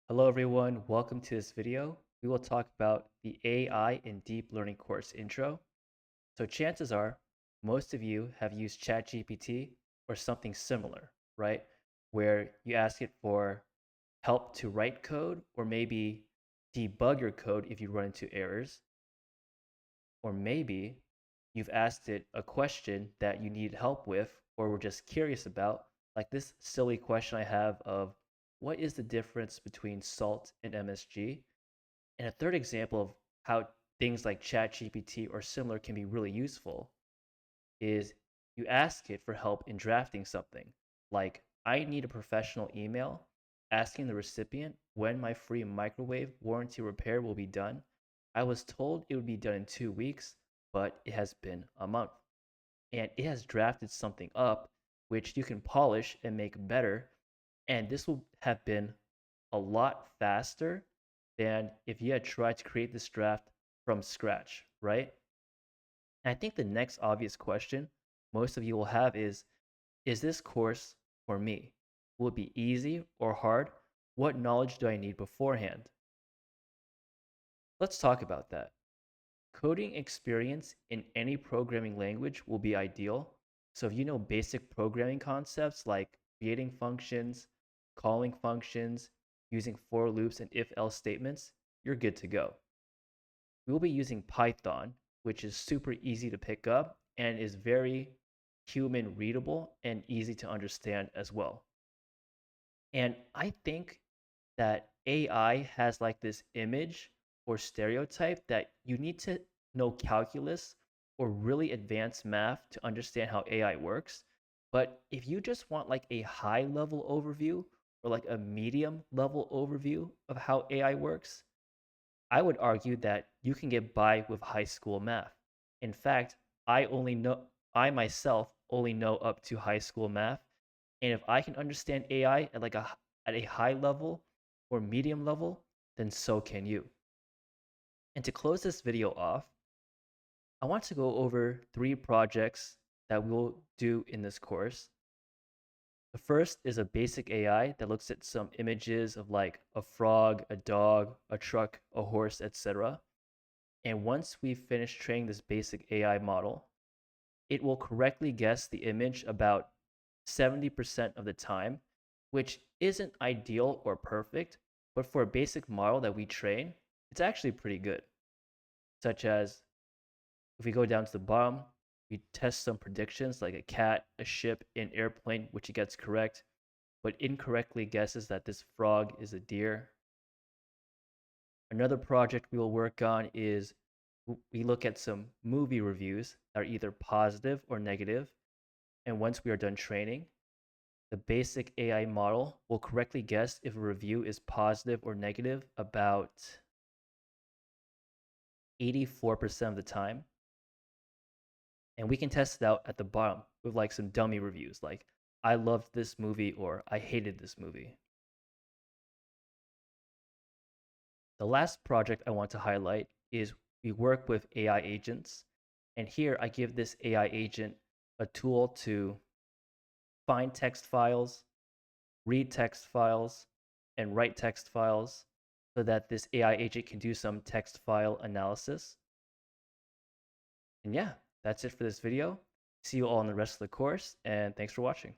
Hello everyone, welcome to this video. We will talk about the AI in Deep Learning course intro. So chances are most of you have used ChatGPT or something similar, right? Where you ask it for help to write code or maybe debug your code if you run into errors. Or maybe you've asked it a question that you need help with or were just curious about, like this silly question I have of what is the difference between salt and MSG? And a third example of how things like ChatGPT or similar can be really useful is you ask it for help in drafting something. Like, I need a professional email asking the recipient when my free microwave warranty repair will be done. I was told it would be done in 2 weeks, but it has been a month. And it has drafted something up which you can polish and make better. And this will have been a lot faster than if you had tried to create this draft from scratch, right? And I think the next obvious question most of you will have is this course for me? Will it be easy or hard? What knowledge do I need beforehand? Let's talk about that. Coding experience in any programming language will be ideal. So if you know basic programming concepts like creating functions, calling functions, using for loops and if else statements, you're good to go. We will be using Python, which is super easy to pick up and is very human readable and easy to understand as well. And I think that AI has like this image or stereotype that you need to know calculus or really advanced math to understand how AI works. But if you just want like a high level overview or like a medium level overview of how AI works, I would argue that you can get by with high school math. In fact, I myself only know up to high school math, and if I can understand AI at at a high level or medium level, then so can you. And to close this video off, I want to go over 3 projects that we'll do in this course. The first is a basic AI that looks at some images of like a frog, a dog, a truck, a horse, etc. And once we've finished training this basic AI model, it will correctly guess the image about 70% of the time, which isn't ideal or perfect, but for a basic model that we train, it's actually pretty good. Such as if we go down to the bottom, we test some predictions like a cat, a ship, an airplane, which it gets correct, but incorrectly guesses that this frog is a deer. Another project we will work on is we look at some movie reviews that are either positive or negative. And once we are done training, the basic AI model will correctly guess if a review is positive or negative about 84% of the time. And we can test it out at the bottom with like some dummy reviews like, I loved this movie or I hated this movie. The last project I want to highlight is we work with AI agents. And here I give this AI agent a tool to find text files, read text files, and write text files so that this AI agent can do some text file analysis. And yeah, that's it for this video. See you all in the rest of the course, and thanks for watching.